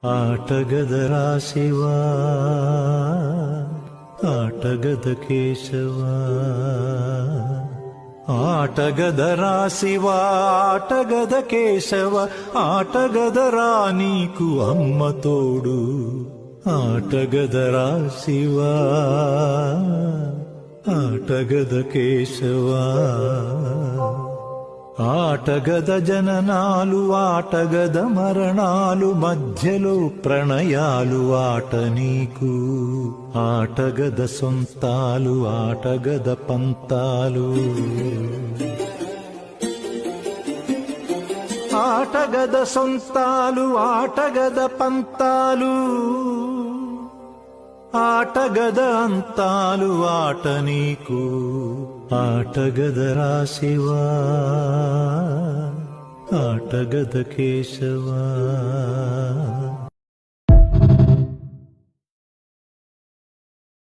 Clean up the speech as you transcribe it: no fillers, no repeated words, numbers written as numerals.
ఆటగదరా శివా, ఆటగద కేశవా. ఆటగదరా శివా, ఆటగద కేశవ, ఆటగదరా నీకు అమ్మ తోడు. ఆటగదరా శివా, ఆటగద కేశవా. ఆటగద జననాలు, ఆటగద మరణాలు, మధ్యలో ప్రణయాలు ఆట నీకు. ఆటగద సొంతాలు, ఆటగద పంతాలు. ఆటగద సొంతాలు, ఆటగద పంతాలు, ఆటగద అంతాలు ఆట నీకు. ఆటగదరా శివా, ఆటగద కేశవా.